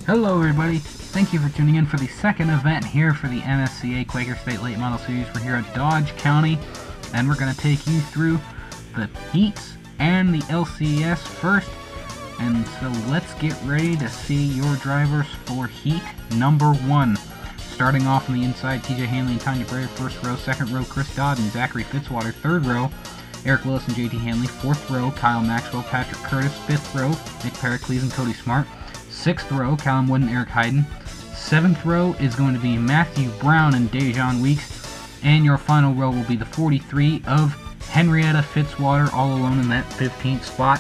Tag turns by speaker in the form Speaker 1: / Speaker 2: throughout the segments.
Speaker 1: Hello everybody, thank you for tuning in for the second event here for the NSCA Quaker State Late Model Series. We're here at Dodge County, and we're going to take you through the heats and the LCS first. And so let's get ready to see your drivers for heat number 1. Starting off on the inside, TJ Hanley and Tanya Brayer, first row. Second row, Chris Dodd and Zachary Fitzwater. Third row, Eric Willis and JT Hanley. Fourth row, Kyle Maxwell, Patrick Curtis. Fifth row, Nick Pericles and Cody Smart. Sixth row, Callum Wood and Eric Hayden. Seventh row is going to be Matthew Brown and Dejan Weeks. And your final row will be the 43 of Henrietta Fitzwater, all alone in that 15th spot.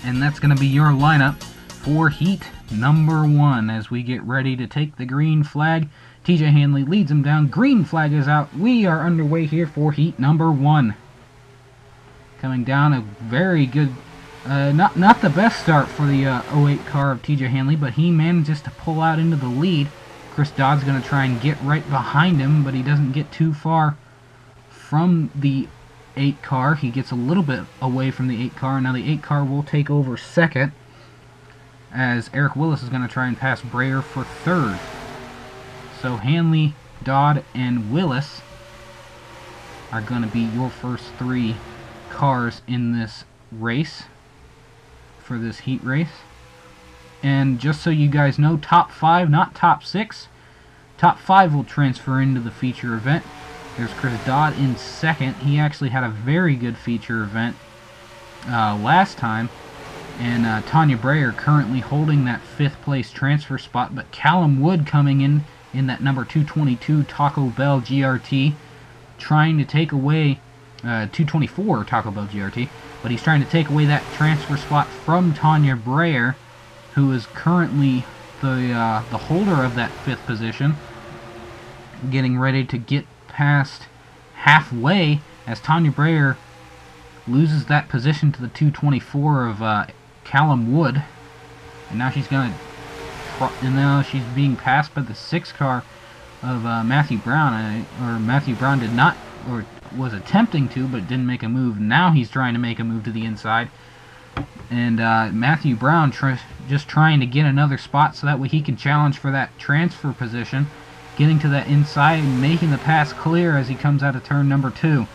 Speaker 1: And that's going to be your lineup for heat number 1 as we get ready to take the green flag. TJ Hanley leads them down. Green flag is out. We are underway here for heat number 1. Coming down, a very good, not the best start for the 08 car of TJ Hanley, but he manages to pull out into the lead. Chris Dodd's going to try and get right behind him, but he doesn't get too far from the 8 car. He gets a little bit away from the 8 car. Now the 8 car will take over second, as Eric Willis is going to try and pass Brayer for third. So Hanley, Dodd, and Willis are going to be your first 3 cars in this race, for this heat race. And just so you guys know, top 5, not top 6, top 5 will transfer into the feature event. There's Chris Dodd in second. He actually had a very good feature event last time. And Tanya Brayer currently holding that 5th place transfer spot. But Callum Wood coming in that number 222 Taco Bell GRT, trying to take away 224 Taco Bell GRT. But he's trying to take away that transfer spot from Tanya Brayer, who is currently the holder of that 5th position, getting ready to get past halfway as Tanya Brayer loses that position to the 224 of Callum Wood, and now she's being passed by the 6 car of Matthew Brown. Matthew Brown did not, or was attempting to, but didn't make a move. Now he's trying to make a move to the inside, and Matthew Brown just trying to get another spot so that way he can challenge for that transfer position, getting to that inside and making the pass clear as he comes out of turn number 2.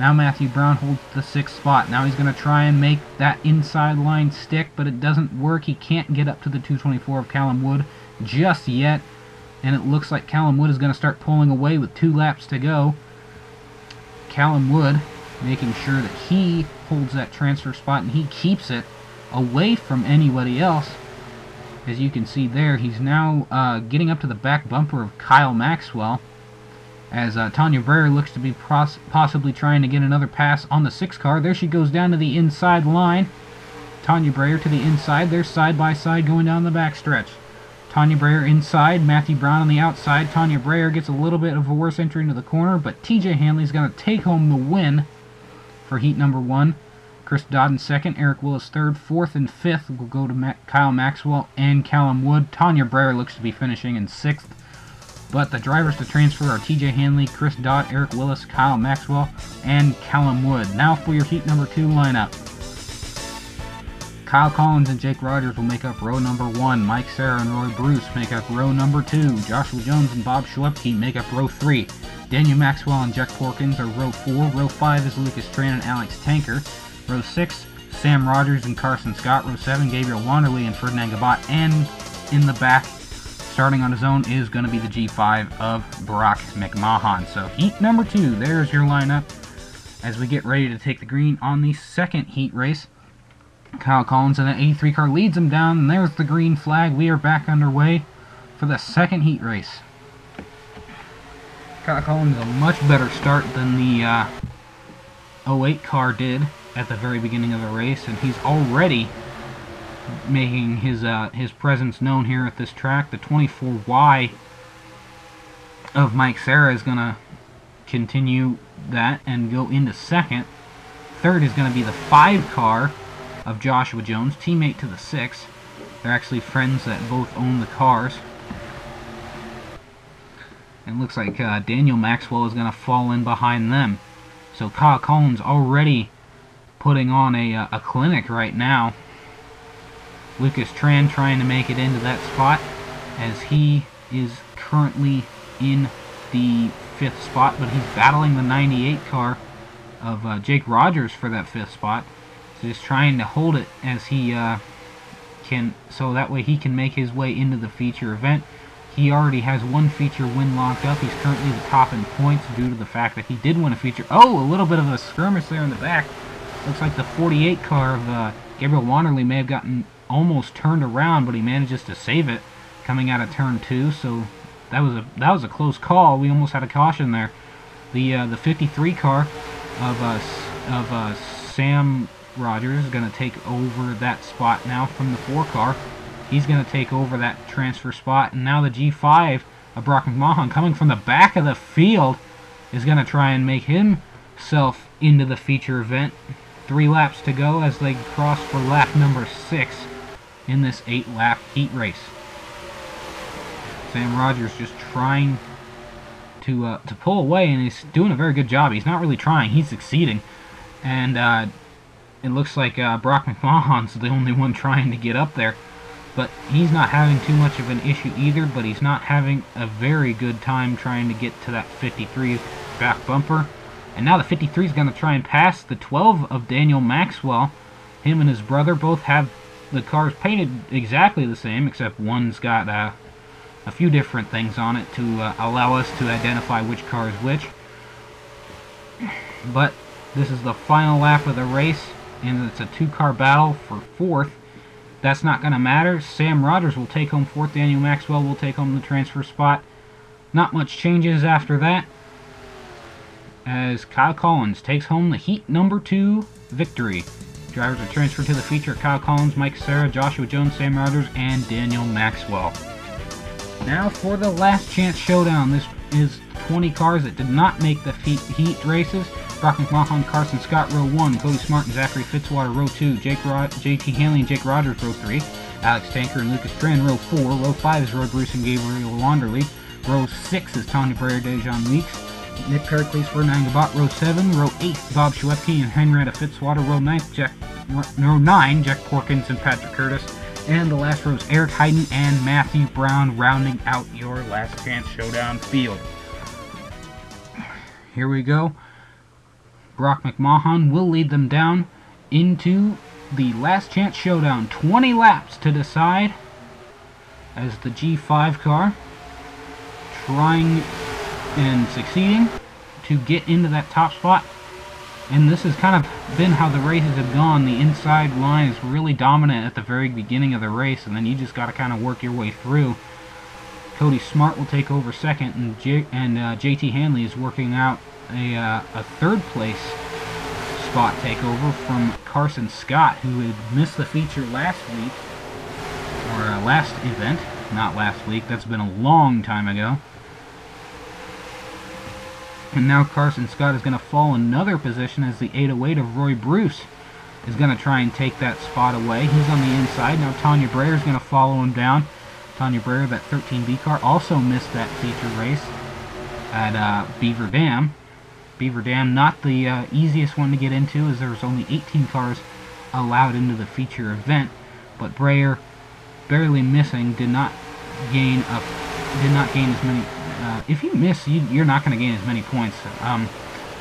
Speaker 1: Now Matthew Brown holds the 6th spot. Now he's going to try and make that inside line stick, but it doesn't work. He can't get up to the 224 of Callum Wood just yet, and it looks like Callum Wood is going to start pulling away with 2 laps to go. Callum Wood making sure that he holds that transfer spot and he keeps it away from anybody else. As you can see there, he's now getting up to the back bumper of Kyle Maxwell, as Tanya Brayer looks to be possibly trying to get another pass on the 6 car. There she goes down to the inside line. Tanya Brayer to the inside. They're side by side going down the backstretch. Tanya Brayer inside, Matthew Brown on the outside. Tanya Brayer gets a little bit of a worse entry into the corner, but TJ Hanley's going to take home the win for heat number 1. Chris Dodd in second, Eric Willis third, 4th and 5th will go to Kyle Maxwell and Callum Wood. Tanya Brayer looks to be finishing in 6th. But the drivers to transfer are TJ Hanley, Chris Dodd, Eric Willis, Kyle Maxwell, and Callum Wood. Now for your heat number 2 lineup. Kyle Collins and Jake Rogers will make up row number 1. Mike Serra and Roy Bruce make up row number 2. Joshua Jones and Bob Schlepke make up row 3. Daniel Maxwell and Jack Porkins are row 4. Row 5 is Lucas Tran and Alex Tanker. Row 6, Sam Rogers and Carson Scott. Row 7, Gabriel Wanderley and Ferdinand Gabat. And in the back, starting on his own, is going to be the G5 of Brock McMahon. So heat number 2, there's your lineup as we get ready to take the green on the second heat race. Kyle Collins in that 83 car leads him down, and there's the green flag. We are back underway for the second heat race. Kyle Collins a much better start than the 08 car did at the very beginning of the race, and he's already making his presence known here at this track. The 24Y of Mike Serra is going to continue that and go into second. Third is going to be the 5 car of Joshua Jones, teammate to the 6. They're actually friends that both own the cars. And it looks like Daniel Maxwell is going to fall in behind them. So Kyle Collins already putting on a clinic right now Lucas Tran trying to make it into that spot, as he is currently in the 5th spot, but he's battling the 98 car of Jake Rogers for that 5th spot. So just trying to hold it as he can, so that way he can make his way into the feature event. He already has one feature win locked up. He's currently the top in points due to the fact that he did win a feature. Oh, a little bit of a skirmish there in the back. Looks like the 48 car of Gabriel Wanderley may have gotten almost turned around, but he manages to save it coming out of turn 2. So that was a close call. We almost had a caution there. The 53 car of Sam Rogers is going to take over that spot now from the 4 car. He's going to take over that transfer spot, and now the G5 of Brock McMahon, coming from the back of the field, is going to try and make himself into the feature event. 3 laps to go as they cross for lap number 6 in this 8-lap heat race. Sam Rogers just trying to pull away, and he's doing a very good job. He's not really trying, he's succeeding. And it looks like Brock McMahon's the only one trying to get up there. But he's not having too much of an issue either, but he's not having a very good time trying to get to that 53 back bumper. And now the 53 is going to try and pass the 12 of Daniel Maxwell. Him and his brother both have the cars painted exactly the same, except one's got a few different things on it to allow us to identify which car is which. But this is the final lap of the race, and it's a 2-car battle for 4th. That's not going to matter. Sam Rogers will take home 4th. Daniel Maxwell will take home the transfer spot. Not much changes after that, as Kyle Collins takes home the heat number 2 victory. Drivers are transferred to the feature: Kyle Collins, Mike Serra, Joshua Jones, Sam Rogers, and Daniel Maxwell. Now for the last chance showdown. This is 20 cars that did not make the heat races. Brock McMahon, Carson Scott, row 1. Cody Smart and Zachary Fitzwater, row 2. JT Hanley and Jake Rogers, row 3. Alex Tanker and Lucas Tran, row 4. Row 5 is Roy Bruce and Gabriel Wanderley. Row 6 is Tanya Breyer, Dejan Weeks. Nick Pericles, Ferdinand Gabat, row 7. Row 8, Bob Schwepke and Henrietta Fitzwater. Row 9, Jack Porkins and Patrick Curtis. And the last row is Eric Hayden and Matthew Brown, rounding out your last chance showdown field. Here we go. Brock McMahon will lead them down into the last chance showdown. 20 laps to decide, as the G5 car trying and succeeding to get into that top spot. And this has kind of been how the races have gone. The inside line is really dominant at the very beginning of the race, and then you just got to kind of work your way through. Cody Smart will take over 2nd, and JT Hanley is working out a 3rd place spot takeover from Carson Scott, who had missed the feature last week, or last event, not last week. That's been a long time ago. And now Carson Scott is going to fall another position, as the 808 of Roy Bruce is going to try and take that spot away. He's on the inside. Now Tanya Breyer is going to follow him down. Tanya Breyer, that 13B car, also missed that feature race at Beaver Dam. Beaver Dam, not the easiest one to get into, as there was only 18 cars allowed into the feature event. But Breyer, barely missing, did not gain as many. If you miss, you're not going to gain as many points.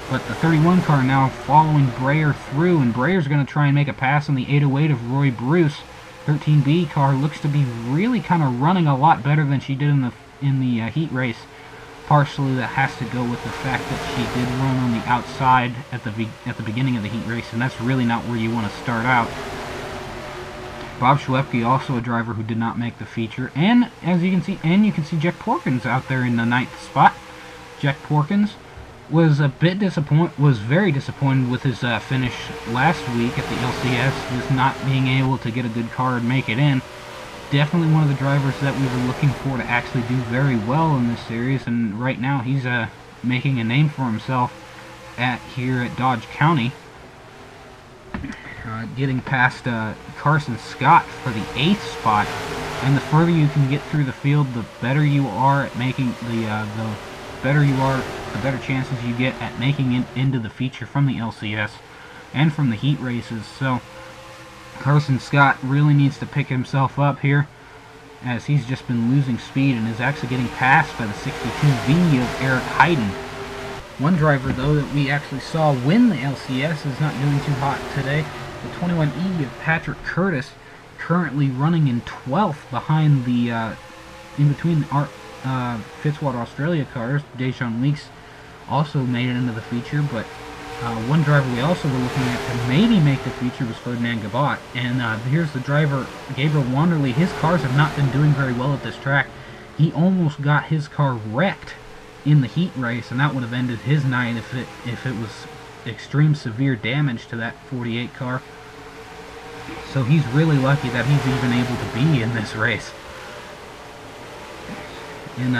Speaker 1: But the 31 car now following Breyer through, and Breyer's going to try and make a pass on the 808 of Roy Bruce. 13B car looks to be really kind of running a lot better than she did in the heat race. Partially that has to go with the fact that she did run on the outside at the beginning of the heat race, and that's really not where you want to start out. Bob Schwepke, also a driver who did not make the feature, and as you can see, Jack Porkins out there in the 9th spot. Jack Porkins was very disappointed with his finish last week at the LCS, just not being able to get a good car and make it in. Definitely one of the drivers that we were looking for to actually do very well in this series, and right now he's making a name for himself here at Dodge County. Getting past Carson Scott for the 8th spot, and the further you can get through the field, the better you are at making the better chances you get at making it into the feature from the LCS and from the heat races. So Carson Scott really needs to pick himself up here, as he's just been losing speed and is actually getting passed by the 62V of Eric Hayden. One driver, though, that we actually saw win the LCS is not doing too hot today. The 21E of Patrick Curtis, currently running in 12th behind the, in between the Fitzwater Australia cars. Dejan Weeks also made it into the feature, but one driver we also were looking at to maybe make the feature was Ferdinand Gabat. And here's the driver, Gabriel Wanderley. His cars have not been doing very well at this track. He almost got his car wrecked in the heat race, and that would have ended his night if it was extreme severe damage to that 48 car. So he's really lucky that he's even able to be in this race. And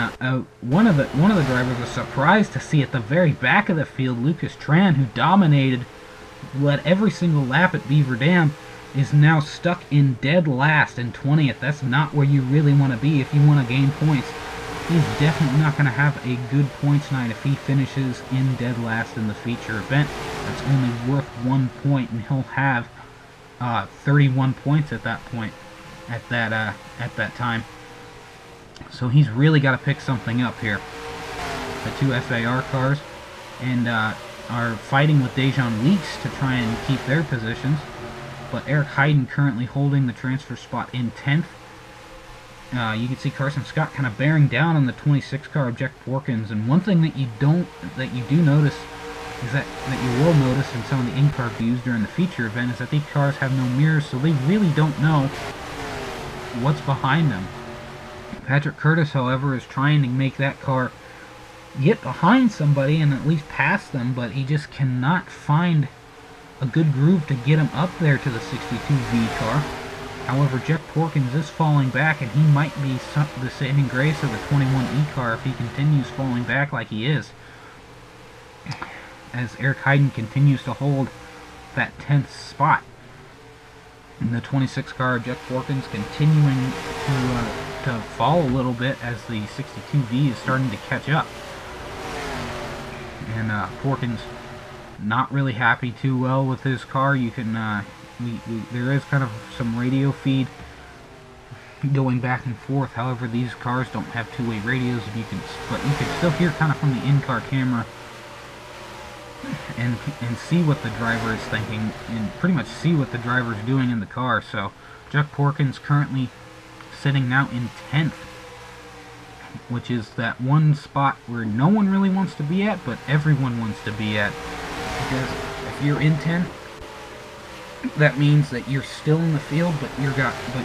Speaker 1: one of the drivers was surprised to see at the very back of the field, Lucas Tran, who dominated, led every single lap at Beaver Dam, is now stuck in dead last in 20th. That's not where you really want to be if you want to gain points. He's definitely not going to have a good points night if he finishes in dead last in the feature event. That's only worth 1 point, and he'll have 31 points at that point, at that time. So he's really got to pick something up here. The two SAR cars and are fighting with Dejan Weeks to try and keep their positions, but Eric Hayden currently holding the transfer spot in 10th. You can see Carson Scott kind of bearing down on the 26 car of Jack Porkins, and one thing that you do notice is that you will notice in some of the in-car views during the feature event is that these cars have no mirrors, so they really don't know what's behind them. Patrick Curtis, however, is trying to make that car get behind somebody and at least pass them, but he just cannot find a good groove to get him up there to the 62V car. However, Jack Porkins is falling back, and he might be the saving grace of the 21E car if he continues falling back like he is, as Eric Hayden continues to hold that 10th spot. And the 26 car, Jack Porkins, continuing to fall a little bit as the 62V is starting to catch up. And Porkins not really happy too well with his car. You can there is kind of some radio feed going back and forth. However, these cars don't have two-way radios, but you can still hear kind of from the in-car camera and see what the driver is thinking, and pretty much see what the driver is doing in the car. So Jack Porkins currently sitting now in 10th, which is that one spot where no one really wants to be at, but everyone wants to be at. Because if you're in 10th, that means that you're still in the field, but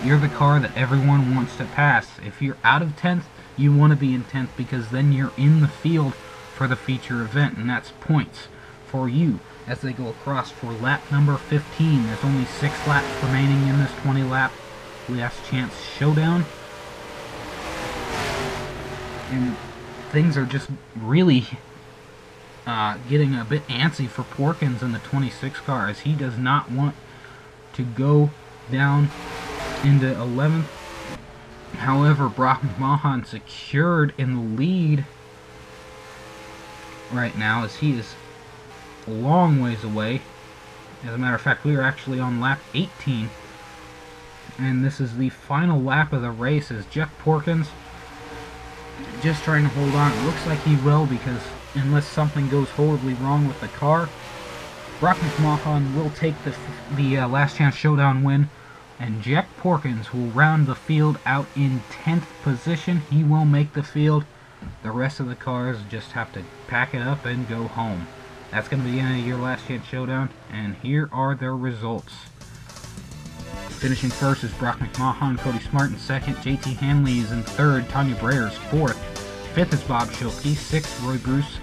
Speaker 1: you're the car that everyone wants to pass. If you're out of 10th, you want to be in 10th, because then you're in the field for the feature event, and that's points for you as they go across for lap number 15. There's only 6 laps remaining in this 20-lap last chance showdown, and things are just really getting a bit antsy for Porkins in the 26 car, as he does not want to go down into 11th. However, Brock McMahon secured in the lead right now, as he is a long ways away. As a matter of fact, we are actually on lap 18, and this is the final lap of the race, as Jeff Porkins just trying to hold on. It looks like he will, because unless something goes horribly wrong with the car, Brock McMahon will take the last chance showdown win, and Jack Porkins will round the field out in 10th position. He will make the field. The rest of the cars just have to pack it up and go home. That's going to be the end of your last chance showdown, and here are their results. Finishing first is Brock McMahon, Cody Smart in second, JT Hanley is in third, Tanya Breyer is fourth, fifth is Bob Schilke, sixth Roy Bruce,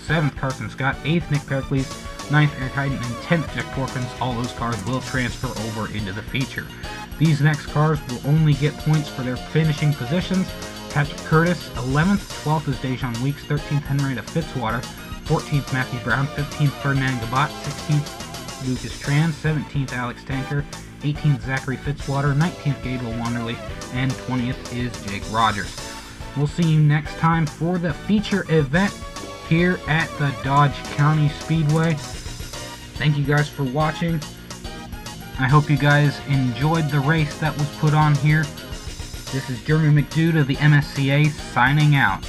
Speaker 1: seventh Carson Scott, eighth Nick Pericles, ninth Eric Hayden, and 10th Jack Porkins. All those cars will transfer over into the feature. These next cars will only get points for their finishing positions. Patrick Curtis, 11th, 12th is Dejan Weeks, 13th Henrietta Fitzwater, 14th Matthew Brown, 15th Ferdinand Gabat, 16th Lucas Tran, 17th Alex Tanker, 18th Zachary Fitzwater, 19th Gabriel Wanderley, and 20th is Jake Rogers. We'll see you next time for the feature event here at the Dodge County Speedway. Thank you guys for watching. I hope you guys enjoyed the race that was put on here. This is Jeremy McDude of the MSCA signing out.